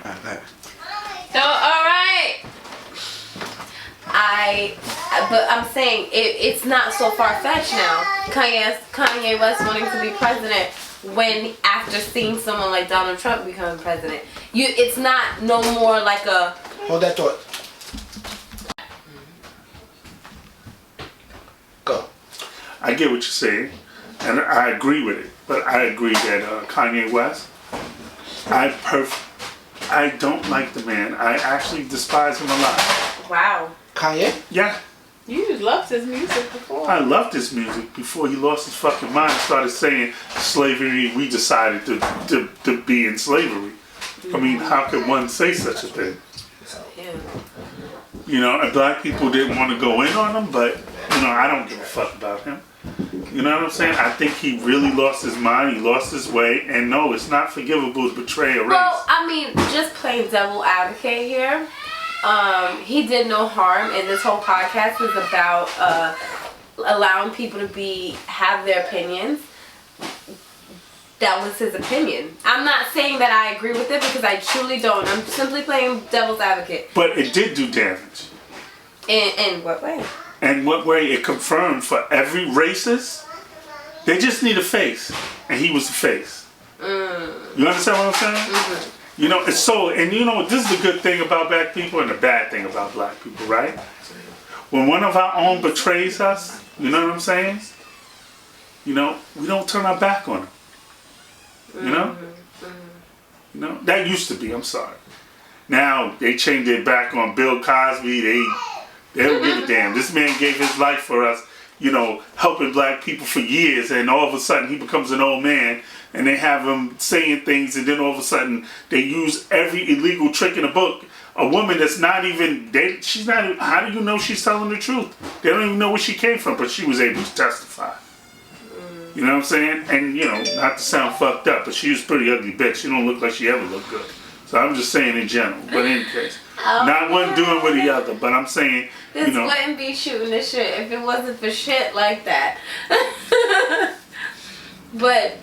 Alright. So, alright. But I'm saying it's not so far-fetched now. Kanye West wanting to be president when after seeing someone like Donald Trump become president. It's not no more like a... Hold that thought. Go. I get what you're saying, and I agree with it. But I agree that Kanye West, I don't like the man. I actually despise him a lot. Wow. Kanye? Yeah. You loved his music before. I loved his music before he lost his fucking mind and started saying slavery, we decided to be in slavery. I mean, how could one say such a thing? Yeah. You know, and black people didn't want to go in on him, but, you know, I don't give a fuck about him. You know what I'm saying? I think he really lost his mind, he lost his way, and no, it's not forgivable to betray a race. Well, I mean, just plain devil advocate here. He did no harm, and this whole podcast is about allowing people to have their opinions. That was his opinion. I'm not saying that I agree with it because I truly don't. I'm simply playing devil's advocate. But it did do damage. In what way? And what way? It confirmed for every racist, they just need a face, and he was the face. You understand what I'm saying? Mm-hmm. You know, it's so, and you know, this is the good thing about black people and the bad thing about black people, right? When one of our own betrays us, you know what I'm saying? You know, we don't turn our back on them. You know? You know, that used to be, I'm sorry. Now, they changed their back on Bill Cosby, they don't give a damn. This man gave his life for us, you know, helping black people for years, and all of a sudden he becomes an old man, and they have him saying things, and then all of a sudden they use every illegal trick in the book. A woman that's not even, she's not even, how do you know she's telling the truth? They don't even know where she came from, but she was able to testify. You know what I'm saying? And, you know, not to sound fucked up, but she was a pretty ugly bitch. She don't look like she ever looked good. So I'm just saying in general. But in any case, not one doing with the other, but I'm saying, This you know. wouldn't be shooting the shit if it wasn't for shit like that. But,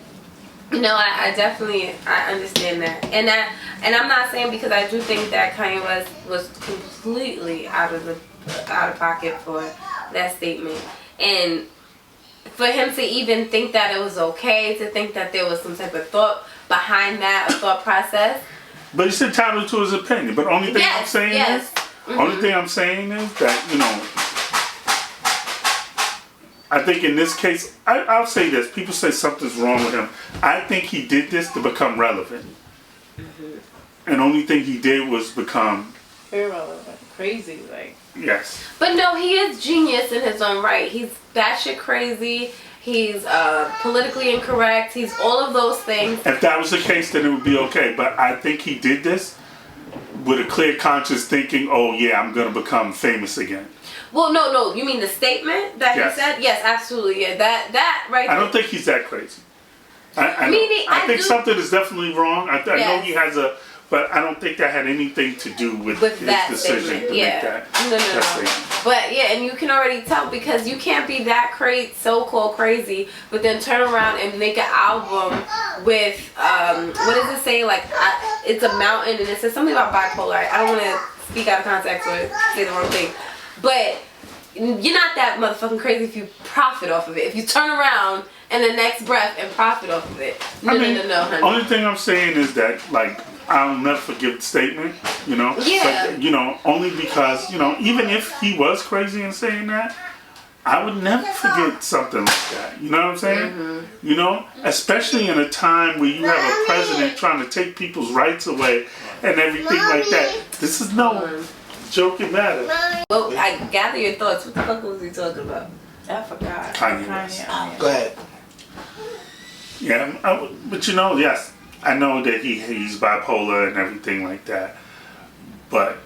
you know, I definitely, I understand that. And I'm not saying because I do think that Kanye West was completely out of pocket for that statement. And for him to even think that it was okay, to think that there was some type of thought behind that, a thought process. But he's entitled to his opinion. But only thing I'm saying is, only thing I'm saying is that, you know, I think in this case, I'll say this. People say something's wrong with him. I think he did this to become relevant. And only thing he did was become Irrelevant. Crazy, like. Yes. But no, he is genius in his own right. He's batshit crazy. He's politically incorrect. He's all of those things. If that was the case, then it would be okay. But I think he did this with a clear conscience thinking, oh yeah, I'm going to become famous again. Well, no. You mean the statement that he said? Yes, absolutely. Yeah, that right I there. don't think he's that crazy. I think something is definitely wrong. I know he has but I don't think that had anything to do with his that decision statement. to make that. No. Statement. But yeah, and you can already tell because you can't be that so-called crazy, but then turn around and make an album with what does it say? Like it's a mountain, and it says something about bipolar. I don't want to speak out of context or say the wrong thing, but you're not that motherfucking crazy if you profit off of it. If you turn around in the next breath and profit off of it, no, honey. Only thing I'm saying is that like. I'll never forgive the statement, you know? Yeah. But, you know, only because, you know, even if he was crazy in saying that, I would never forget something like that. You know what I'm saying? You know? Especially in a time where you have a president trying to take people's rights away and everything like that. This is no joking matter. Well, I gather your thoughts. What the fuck was he talking about? I forgot. Kanye. Go ahead. Yeah, but you know, yes. I know that he's bipolar and everything like that, but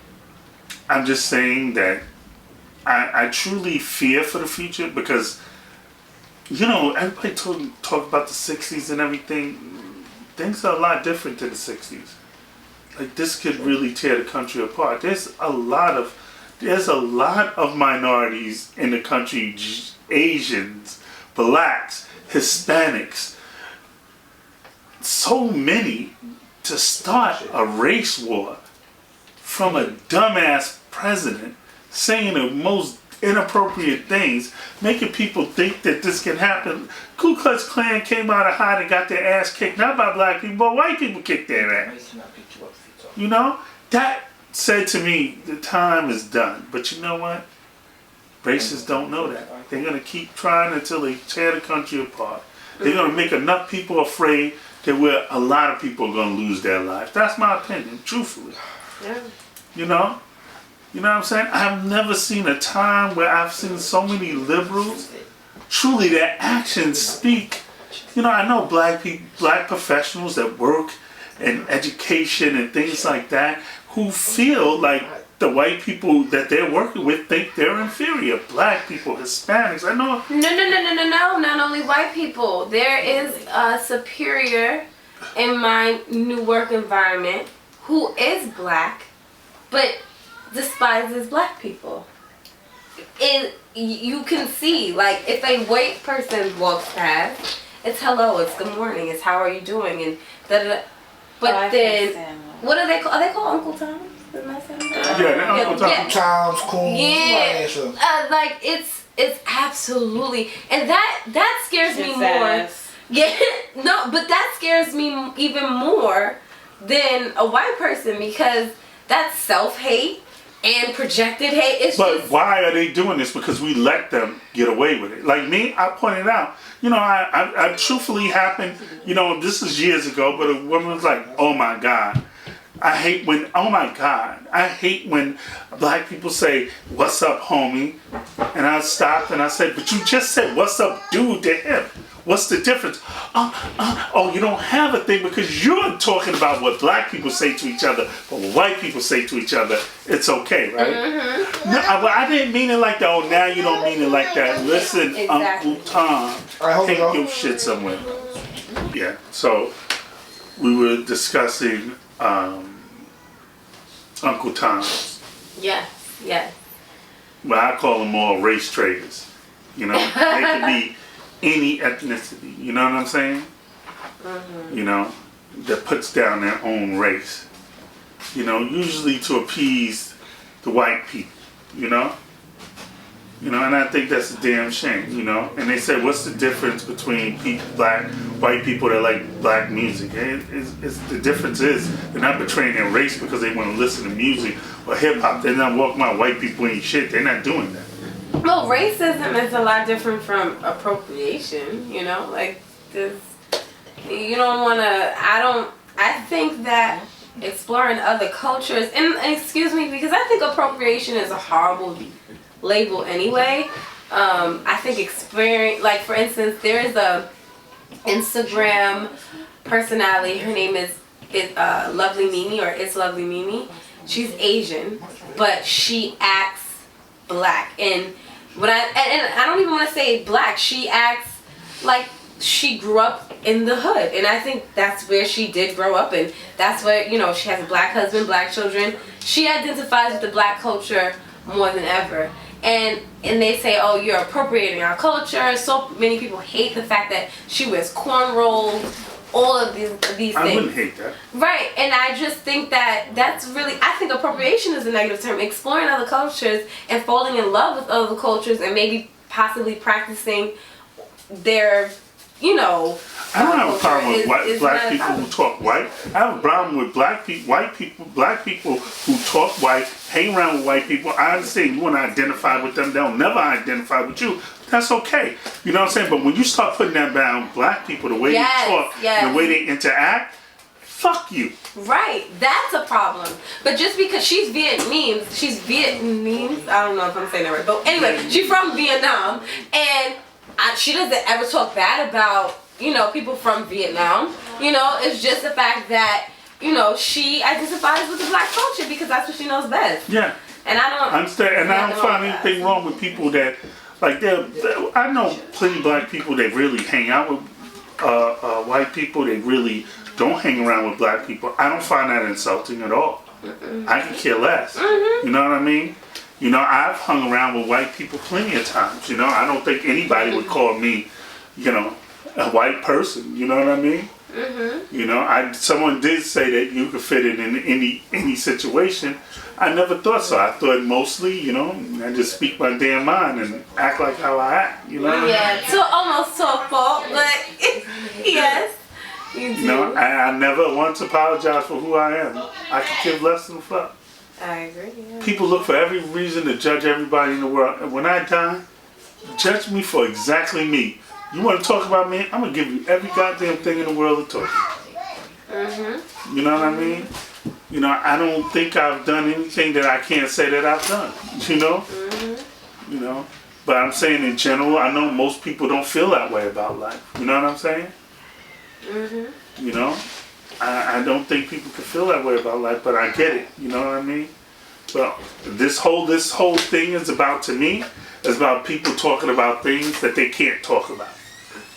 I'm just saying that I truly fear for the future because, you know, everybody talk about the 60s and everything. Things are a lot different to the 60s. Like, this could really tear the country apart. There's a lot of there's a lot of minorities in the country, Asians, blacks, Hispanics, so many, to start a race war from a dumbass president saying the most inappropriate things, making people think that this can happen. Ku Klux Klan came out of hiding and got their ass kicked, not by black people, but white people kicked their ass. You know? That said to me, the time is done. But you know what? Racists don't know that. They're going to keep trying until they tear the country apart. They're going to make enough people afraid that a lot of people are going to lose their lives. That's my opinion, truthfully. Yeah. You know? You know what I'm saying? I've never seen a time where I've seen so many liberals, truly their actions speak. You know, I know black people, black professionals that work in education and things like that, who feel like the white people that they're working with think they're inferior. Black people, Hispanics, I know. No. Not only white people. There is a superior in my new work environment who is black, but despises black people. You can see, like, if a white person walks past, it's hello, it's good morning, it's how are you doing, and da-da-da. But then, what are they called? Are they called Uncle Tom? Isn't that something? Yeah, they're Uncle Tom. Yeah. Tom's cool. Yeah, like it's absolutely, and that scares me more. Yeah, no, but that scares me even more than a white person, because that's self-hate and projected hate. It's But just, why are they doing this? Because we let them get away with it. Like me, I pointed out, you know, I truthfully happened, you know, this is years ago, but a woman was like, oh my God. I hate when black people say, what's up, homie? And I stopped and I said, but you just said, what's up, dude, to him. What's the difference? Oh, you don't have a thing because you're talking about what black people say to each other, but what white people say to each other, it's okay, right? Mm-hmm. No, I didn't mean it like that. Oh, now you don't mean it like that. Listen, Exactly. Uncle Tom, take your shit somewhere. Yeah, so we were discussing Uncle Tom's. yes. Well, I call them all race traders. You know, they could be any ethnicity. You know what I'm saying? Mm-hmm. You know, that puts down their own race. You know, usually to appease the white people. You know, and I think that's a damn shame. You know, and they say, what's the difference between white people that like black music? The difference is they're not betraying their race because they want to listen to music or hip hop. They're not walking around white people ain't shit. They're not doing that. Well, racism is a lot different from appropriation, you know? Like, you don't want to, I think that exploring other cultures, and excuse me, because I think appropriation is a horrible label anyway. I think like, for instance, there is a Instagram personality, her name is Lovely Mimi, or It's Lovely Mimi. She's Asian, but she acts black, and I don't even want to say black, she acts like she grew up in the hood, and I think that's where she did grow up, and that's where, you know, she has a black husband, black children. She identifies with the black culture more than ever, and they say, oh, you're appropriating our culture. So many people hate the fact that she wears cornrows, all of these things. I wouldn't hate that. Right, and I just think that's really, I think appropriation is a negative term. Exploring other cultures and falling in love with other cultures and maybe possibly practicing their, you know, I don't have a problem with black people who talk white. I have a problem with black people who talk white, hang around with white people. I understand you want to identify with them. They'll never identify with you. That's okay. You know what I'm saying? But when you start putting that down black people, the way they talk, the way they interact, fuck you. Right, that's a problem. But just because she's Vietnamese, I don't know if I'm saying that right, but anyway, she's from Vietnam, and she doesn't ever talk bad about, you know, people from Vietnam. You know, it's just the fact that, you know, she identifies with the black culture because that's what she knows best. Yeah. And I understand, and I don't find anything wrong with people that, like, I know plenty of black people that really hang out with white people. They really don't hang around with black people. I don't find that insulting at all. I can care less. You know what I mean? You know, I've hung around with white people plenty of times. You know, I don't think anybody would call me, you know, a white person. You know what I mean? Mm-hmm. You know, someone did say that you could fit it in any situation. I never thought so. I thought mostly, you know, I just speak my damn mind and act like how I act. You know? Yeah, almost to a fault, but yes, you do. You know, I never once apologize for who I am. I could give less than a fuck. I agree. Yeah. People look for every reason to judge everybody in the world. And when I die, judge me for exactly me. You want to talk about me? I'm going to give you every goddamn thing in the world to talk about. Mm-hmm. You know what I mean? You know, I don't think I've done anything that I can't say that I've done. You know? Mm-hmm. You know? But I'm saying in general, I know most people don't feel that way about life. You know what I'm saying? Mm-hmm. You know? I don't think people can feel that way about life, but I get it. You know what I mean? But this whole thing is about, to me, is about people talking about things that they can't talk about.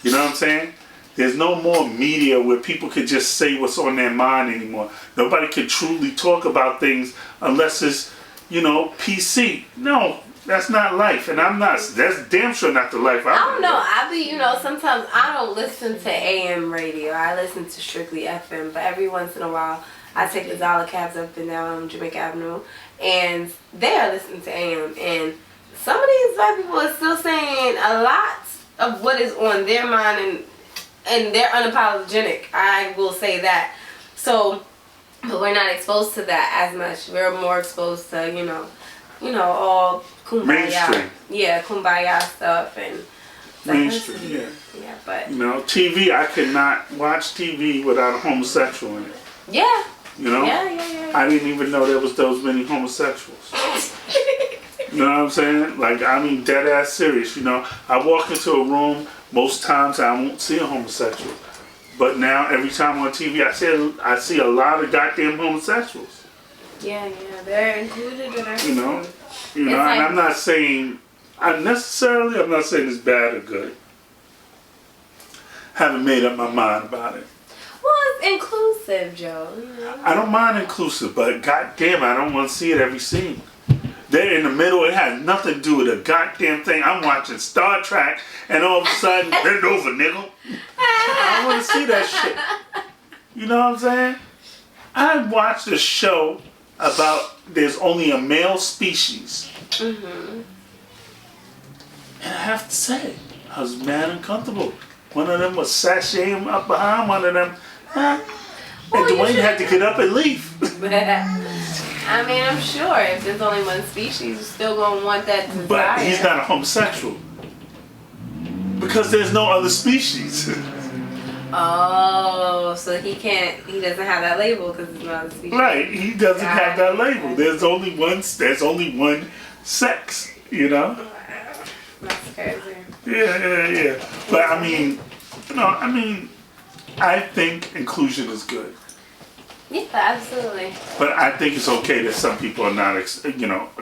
You know what I'm saying? There's no more media where people can just say what's on their mind anymore. Nobody can truly talk about things unless it's, you know, PC. No, that's not life. And that's damn sure not the life I don't know. You know, sometimes I don't listen to AM radio. I listen to strictly FM. But every once in a while, I take the dollar cabs up and down Jamaica Avenue. And they are listening to AM. And some of these white people are still saying a lot of what is on their mind, and they're unapologetic. I will say that. So, but we're not exposed to that as much. We're more exposed to, you know, all kumbaya. Mainstream. Yeah, kumbaya stuff and mainstream. Yeah. Yeah, but you know, TV. I could not watch TV without a homosexual in it. Yeah. You know. Yeah. I didn't even know there was those many homosexuals. You know what I'm saying? Like, I mean, dead ass serious. You know, I walk into a room, most times I won't see a homosexual. But now, every time on TV, I see a lot of goddamn homosexuals. Yeah, they're included in everything. You know, and I'm not saying it's bad or good. Haven't made up my mind about it. Well, it's inclusive, Joe. You know? I don't mind inclusive, but goddamn, I don't want to see it every scene. They're in the middle. It has nothing to do with a goddamn thing. I'm watching Star Trek, and all of a sudden, bend over, nigga. I don't want to see that shit. You know what I'm saying? I watched a show about there's only a male species. Mm-hmm. And I have to say, I was mad uncomfortable. One of them was sashaying up behind one of them. And Dwayne had to get up and leave. I mean, I'm sure if there's only one species, you're still going to want that desire. But he's not a homosexual. Because there's no other species. Oh, so he doesn't have that label because it's not a species. Right, he doesn't have that label. There's only one sex, you know? That's crazy. Yeah. But I mean, I think inclusion is good. Yeah, absolutely. But I think it's okay that some people are not,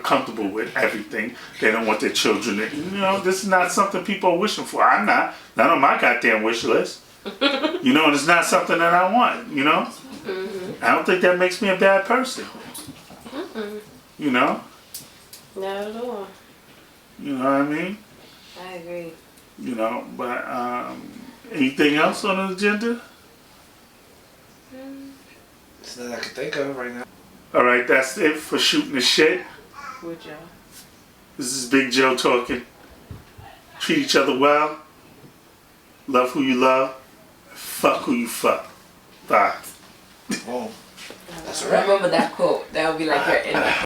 comfortable with everything. They don't want their children to, this is not something people are wishing for. I'm not on my goddamn wish list. And it's not something that I want, Mm-hmm. I don't think that makes me a bad person. Mm-mm. Not at all. You know what I mean? I agree. But anything else on the agenda? It's nothing I can think of right now. All right, that's it for shooting the shit. With Joe. This is Big Joe talking. Treat each other well. Love who you love. Fuck who you fuck. Bye. Oh, that's right. Remember that quote. That would be like your end.